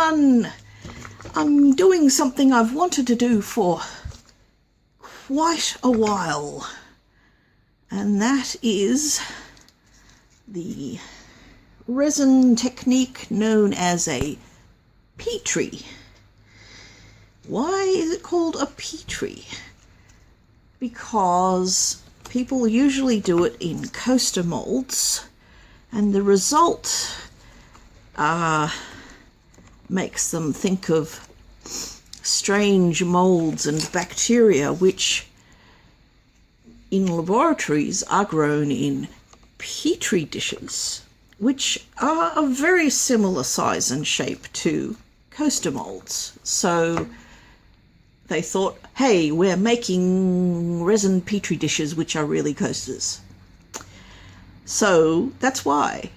everyone! I'm doing something I've wanted to do for quite a while, and that is the resin technique known as a Petri. Why is it called a Petri? Because people usually do it in coaster molds, and the result makes them think of strange molds and bacteria which in laboratories are grown in Petri dishes, which are a very similar size and shape to coaster molds. So they thought, hey, we're making resin Petri dishes which are really coasters. So that's why.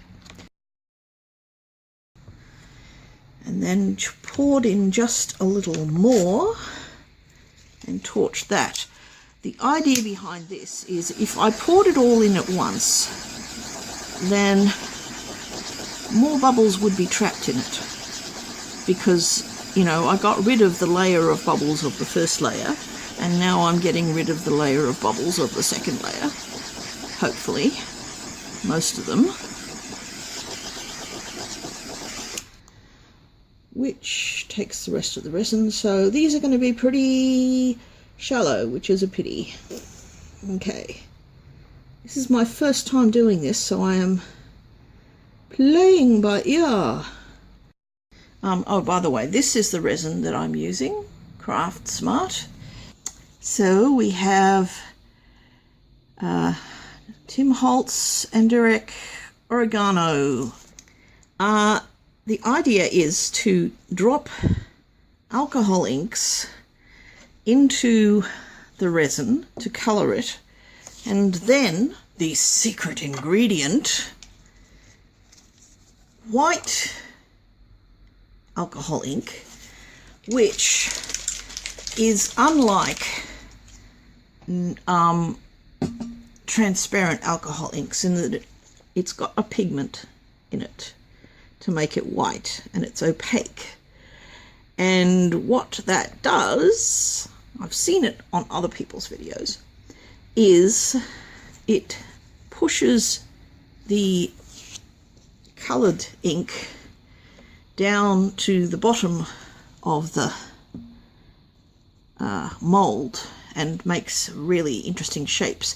And then poured in just a little more and torched that. The idea behind this is if I poured it all in at once, then more bubbles would be trapped in it, because, you know, I got rid of the layer of bubbles of the first layer, and now I'm getting rid of the layer of bubbles of the second layer, hopefully, most of them, which takes the rest of the resin. So these are going to be pretty shallow, which is a pity. Okay, this is my first time doing this, so I am playing by ear. Oh, by the way, this is the resin that I'm using, Craft Smart. So we have Tim Holtz, Adirondak, Oregano. The idea is to drop alcohol inks into the resin to colour it, and then the secret ingredient, white alcohol ink, which is unlike transparent alcohol inks in that it's got a pigment in it to make it white, and it's opaque. And what that does, I've seen it on other people's videos, is it pushes the coloured ink down to the bottom of the mould and makes really interesting shapes.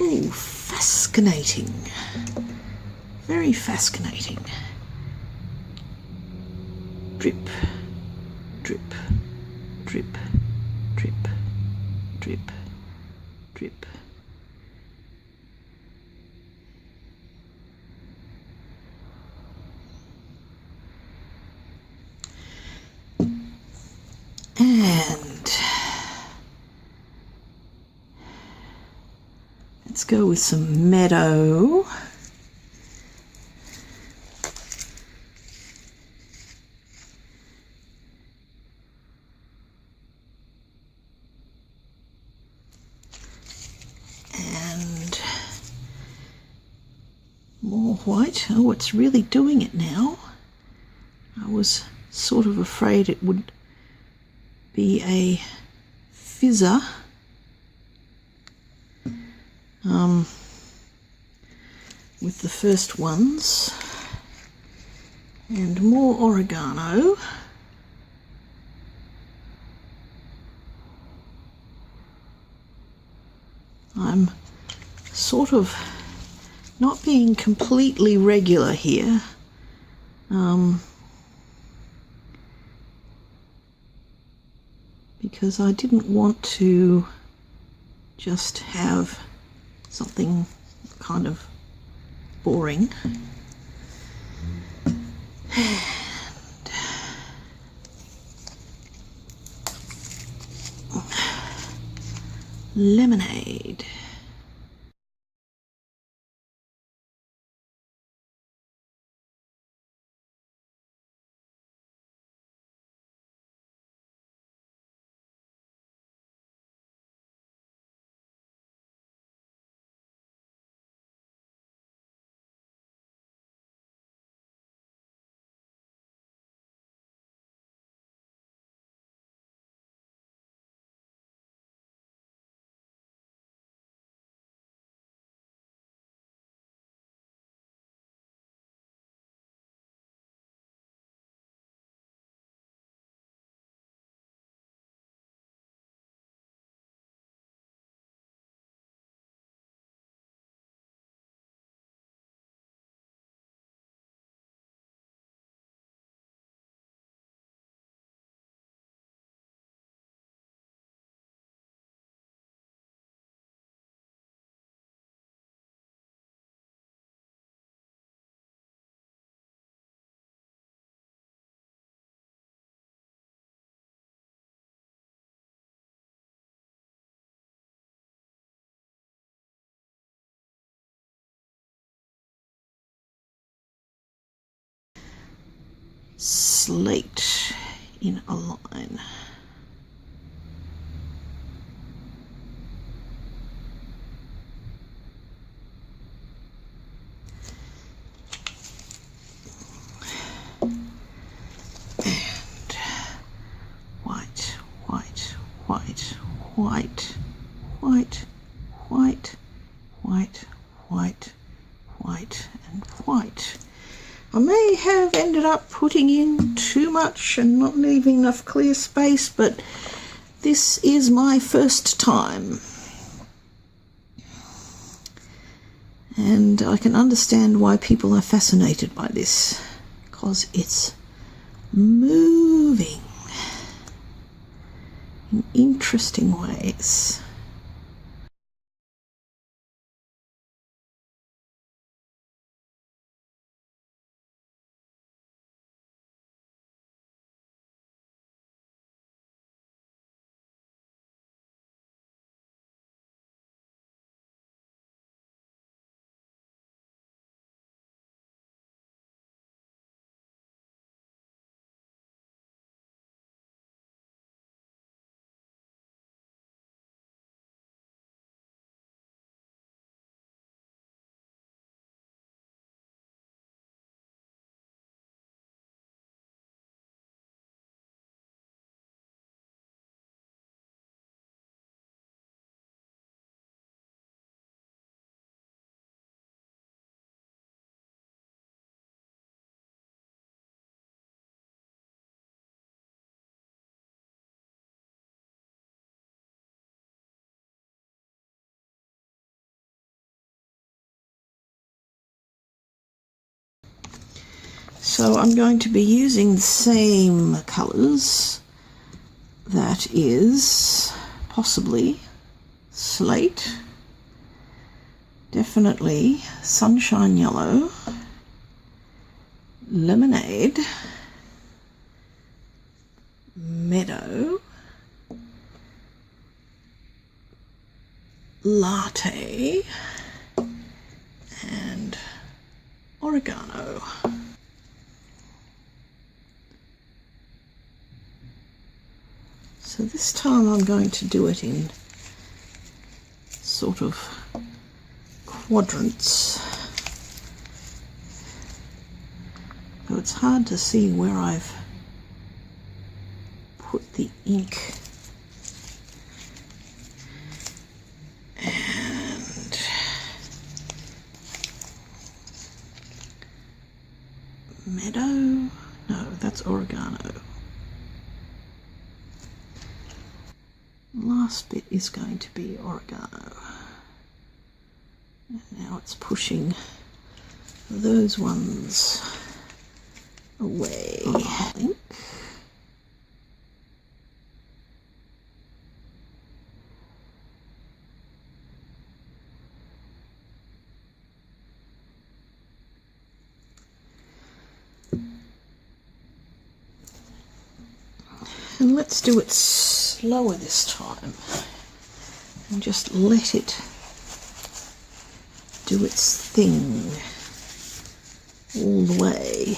Ooh, fascinating. Very fascinating. Drip, drip, drip, drip, drip, drip. And let's go with some Meadow. And more white. Oh, it's really doing it now. I was sort of afraid it would be a fizzer. With the first ones, and more oregano. I'm sort of not being completely regular here. Because I didn't want to just have something kind of boring. And lemonade. Slate in a line. White, white, white, white, white, white, and white. I may have ended up putting in too much and not leaving enough clear space, but this is my first time. And I can understand why people are fascinated by this, because it's moving in interesting ways. So I'm going to be using the same colours, that is possibly slate, definitely sunshine yellow, lemonade, meadow, latte, and oregano. So this time I'm going to do it in sort of quadrants. So it's hard to see where I've put the ink. And meadow, no, that's oregano. Last bit is going to be oregano. And now it's pushing those ones away. I think. And let's do it slower this time and just let it do its thing all the way.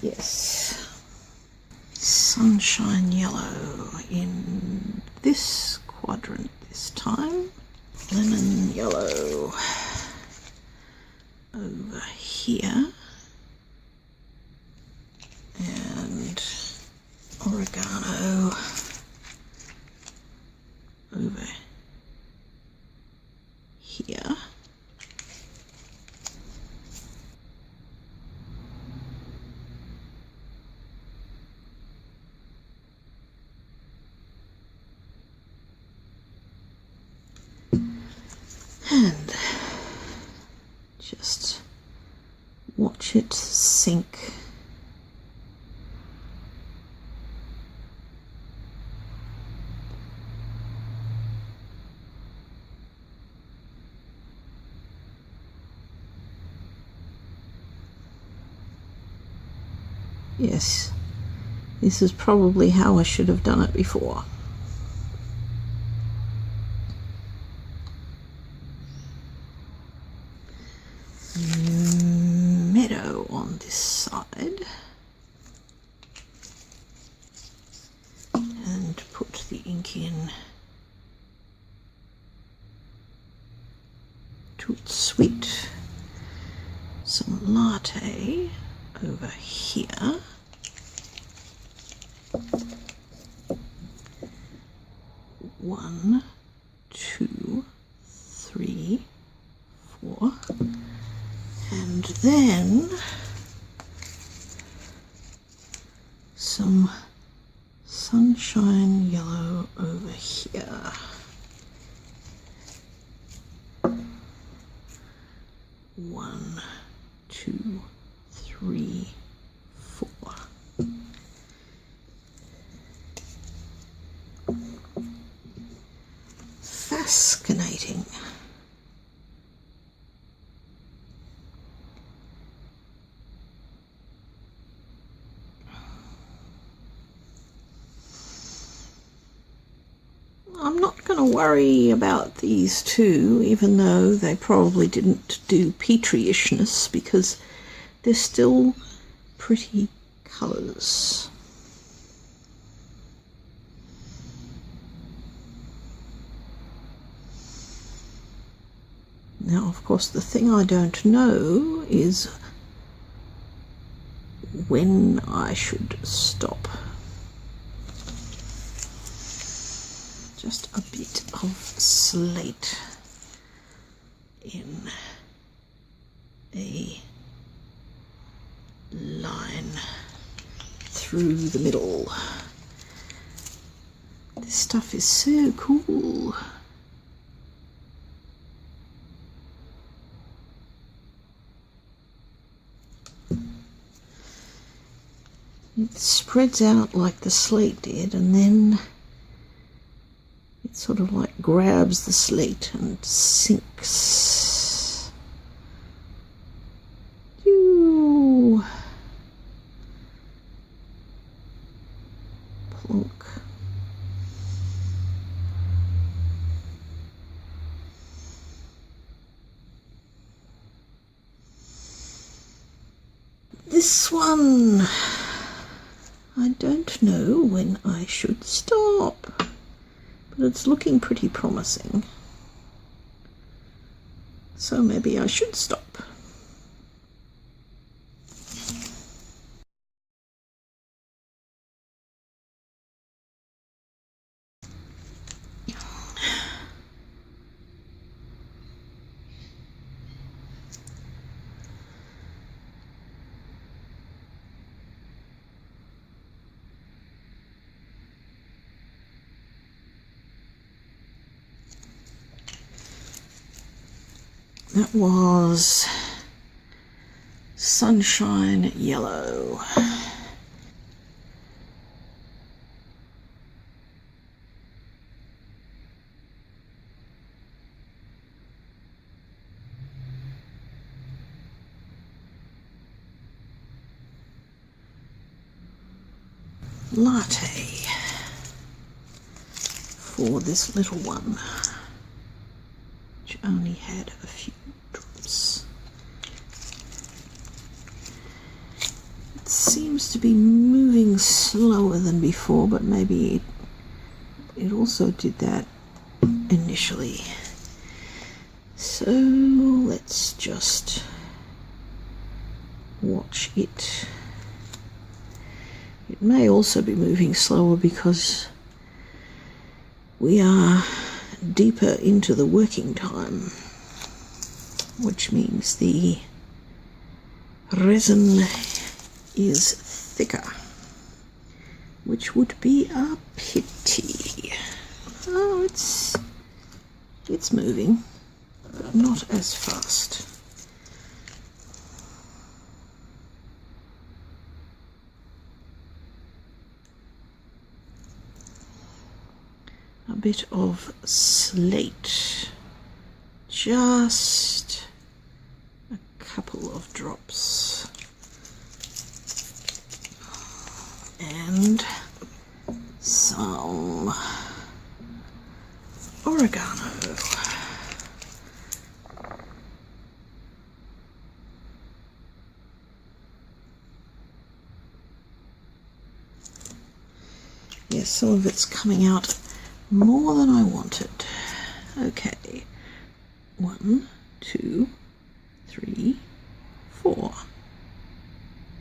Yes. Sunshine yellow in this quadrant this time. Lemon yellow over here, and oregano over here. And just watch it sink. Yes, this is probably how I should have done it before. ink in Toot Sweet, some Latte over here, one, two, three, four, and then some Sunshine Yellow over here. One, two, three, four. Fascinating. I'm not going to worry about these two, even though they probably didn't do Petri-ishness, because they're still pretty colours. Now, of course, the thing I don't know is when I should stop. Just a bit of slate in a line through the middle. This stuff is so cool. It spreads out like the slate did, and then it sort of like grabs the slate and sinks. Yoo. Plonk. This one, I don't know when I should stop. But it's looking pretty promising, so maybe I should stop. That was Sunshine Yellow. Latte for this little one, which only had a few drops. It seems to be moving slower than before, but maybe it also did that initially. So let's just watch it. It may also be moving slower because we are deeper into the working time, which means the resin is thicker, which would be a pity. Oh, it's moving, but not as fast. A bit of slate, just a couple of drops, and some oregano. Yes, some of it's coming out more than I wanted. Okay, 1, 2, 3, 4.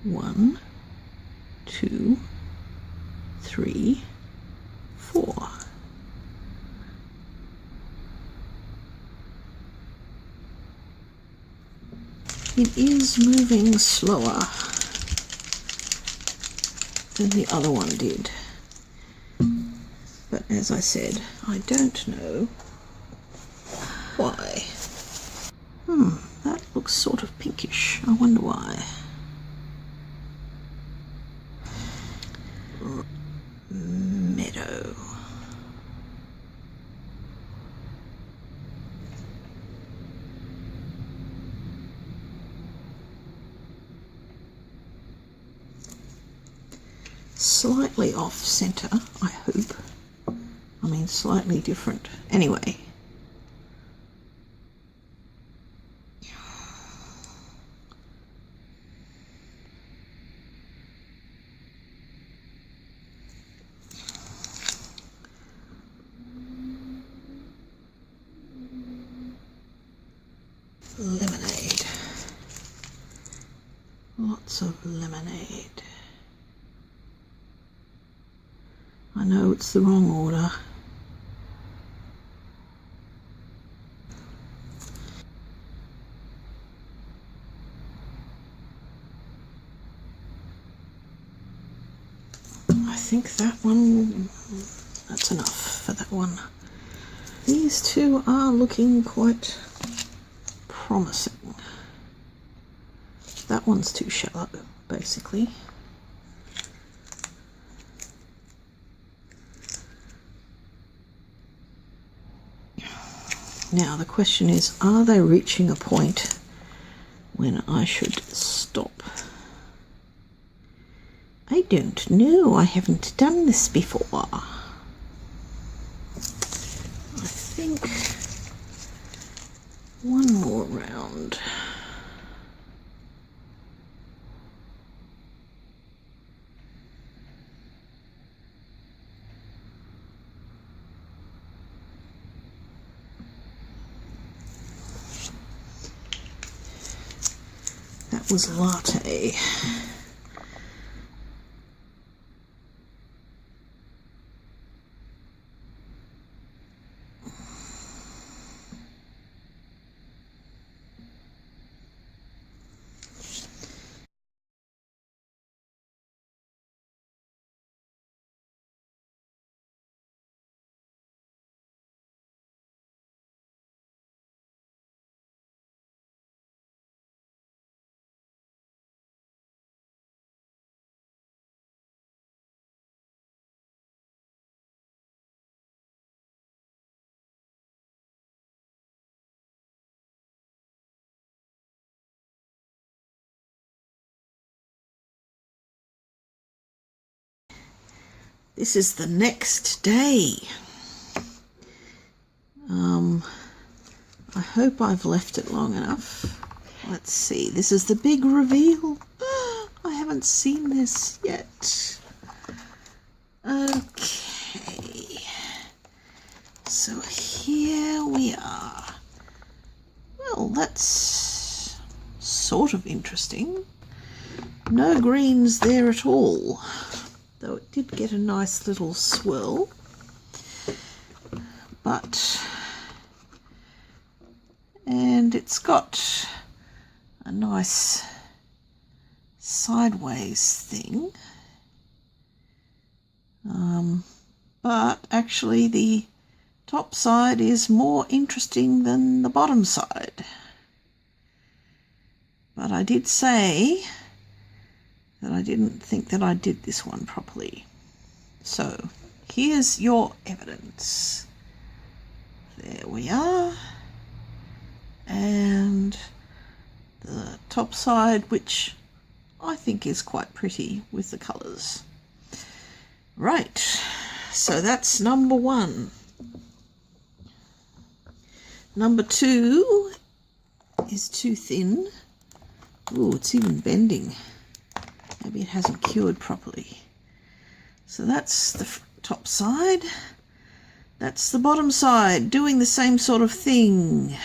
1, 2, 3, 4. It is moving slower than the other one did. But as I said, I don't know why. That looks sort of pinkish. I wonder why. Meadow. Slightly off center, I hope. I mean, slightly different. Anyway. Lemonade. Lots of lemonade. I know it's the wrong order. I think that one, that's enough for that one. These two are looking quite promising. That one's too shallow, basically. Now the question is, are they reaching a point when I should stop? I don't know. I haven't done this before. I think one more round. That was Latte. This is the next day. I hope I've left it long enough. Let's see, this is the big reveal. I haven't seen this yet. Okay, so here we are. Well, that's sort of interesting. No greens there at all, though it did get a nice little swirl. And it's got a nice sideways thing. But actually the top side is more interesting than the bottom side. But I did say that I didn't think that I did this one properly. So here's your evidence. There we are. And the top side, which I think is quite pretty with the colours. Right, so that's number one. Number two is too thin. Ooh, it's even bending. Maybe it hasn't cured properly. So that's the top side. That's the bottom side, doing the same sort of thing.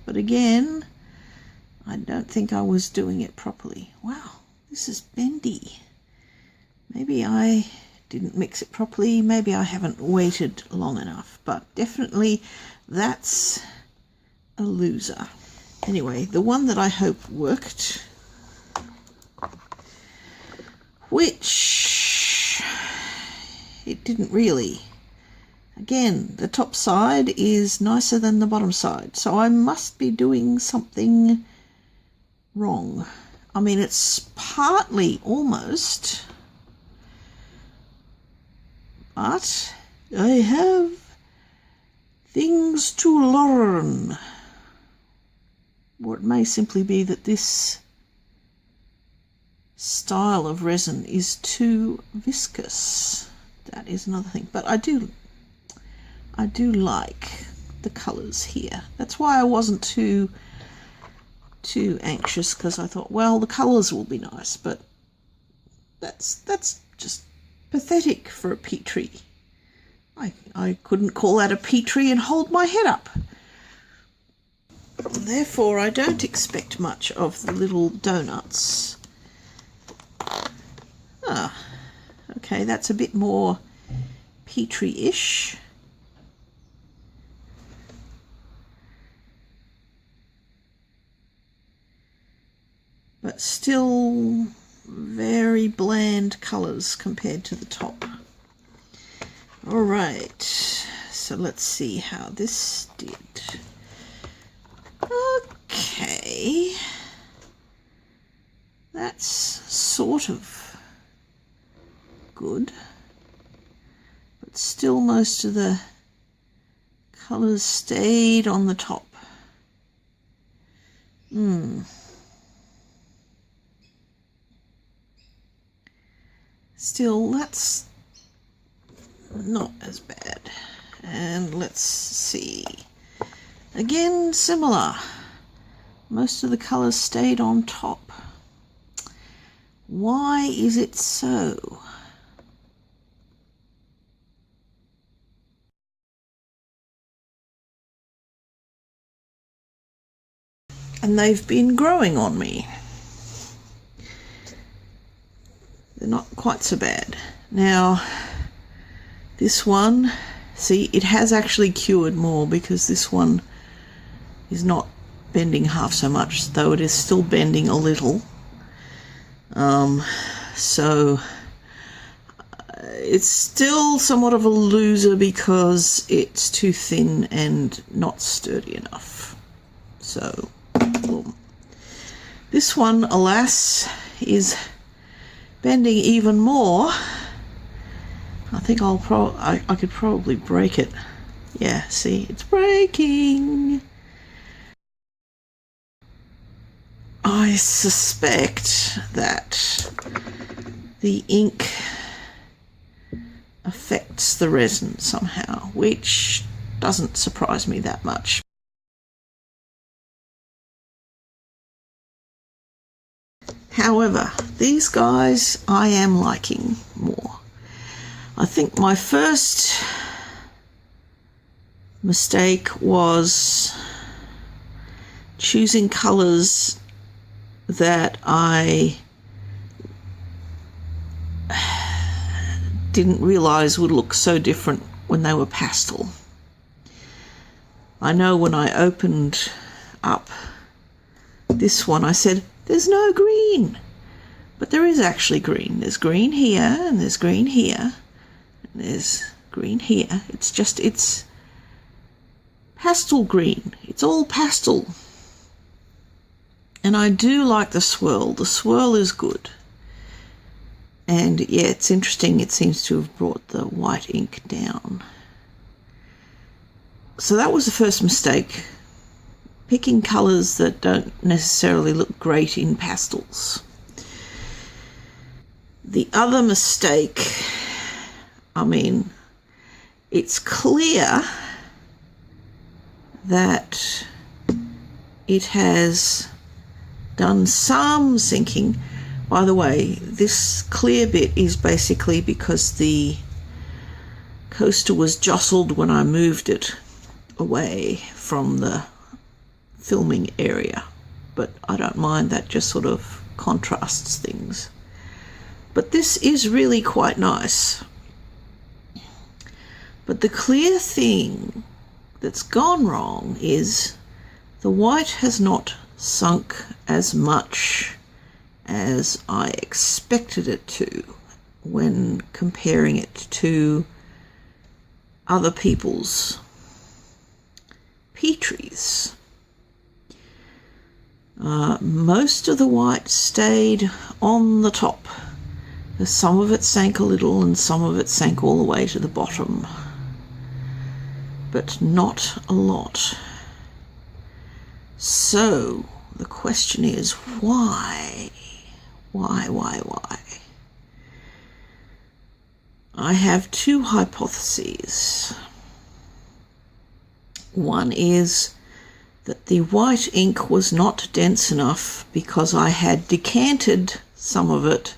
But again, I don't think I was doing it properly. Wow, this is bendy. Maybe I didn't mix it properly. Maybe I haven't waited long enough. But definitely that's a loser. Anyway, the one that I hope worked, which it didn't really. Again, the top side is nicer than the bottom side, so I must be doing something wrong. I mean, it's partly almost, but I have things to learn. Or it may simply be that this style of resin is too viscous. That is another thing. But I do like the colours here. That's why I wasn't too anxious, because I thought, well, the colours will be nice, but that's just pathetic for a Petri. I couldn't call that a Petri and hold my head up. Therefore, I don't expect much of the little donuts. Ah, okay, that's a bit more Petri-ish. But still very bland colours compared to the top. All right, so let's see how this did. Okay, that's sort of good, but still most of the colours stayed on the top. Still, that's not as bad. And let's see. Again, similar. Most of the colours stayed on top. Why is it so? And they've been growing on me. They're not quite so bad. Now, this one, see, it has actually cured more, because this one is not bending half so much, though it is still bending a little. So it's still somewhat of a loser because it's too thin and not sturdy enough. So, boom. This one, alas, is bending even more. I think I could probably break it. Yeah, see, it's breaking. I suspect that the ink affects the resin somehow, which doesn't surprise me that much. However, these guys I am liking more. I think my first mistake was choosing colours that I didn't realise would look so different when they were pastel. I know when I opened up this one, I said, there's no green. But there is actually green. There's green here, and there's green here, and there's green here. It's pastel green. It's all pastel. And I do like the swirl. The swirl is good. And yeah, it's interesting. It seems to have brought the white ink down. So that was the first mistake. Picking colours that don't necessarily look great in pastels. The other mistake, I mean, it's clear that it has done some sinking. By the way, this clear bit is basically because the coaster was jostled when I moved it away from the filming area, but I don't mind, that just sort of contrasts things. But this is really quite nice. But the clear thing that's gone wrong is the white has not sunk as much as I expected it to when comparing it to other people's Petris. Most of the white stayed on the top. Some of it sank a little and some of it sank all the way to the bottom, but not a lot. So the question is, why? Why? I have two hypotheses. One is that the white ink was not dense enough because I had decanted some of it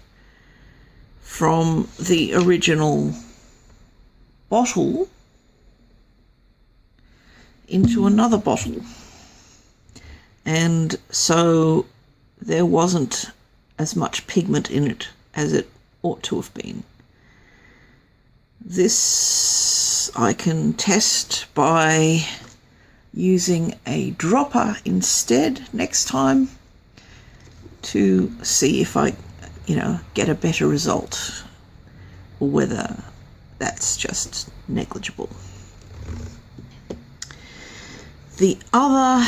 from the original bottle into another bottle, and so there wasn't as much pigment in it as it ought to have been. This I can test by using a dropper instead next time to see if I, get a better result, or whether that's just negligible. The other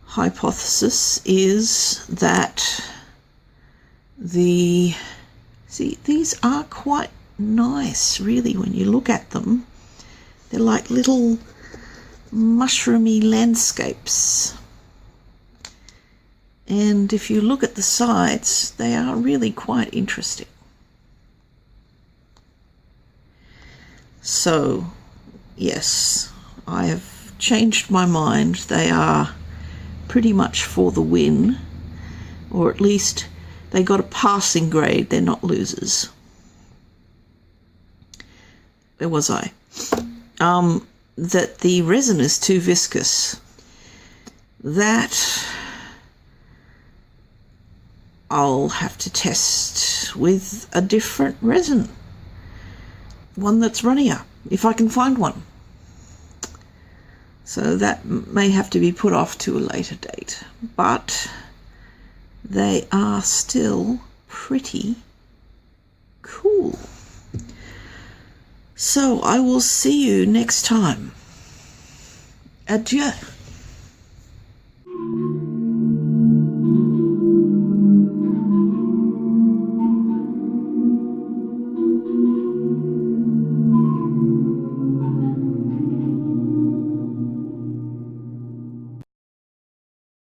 hypothesis is that these are quite nice, really, when you look at them. They're like little mushroomy landscapes. And if you look at the sides, they are really quite interesting. So, yes, I have changed my mind. They are pretty much for the win, or at least they got a passing grade. They're not losers. Where was I? That the resin is too viscous. That I'll have to test with a different resin, one that's runnier, if I can find one. So that may have to be put off to a later date, but they are still pretty cool. So I will see you next time. Adieu.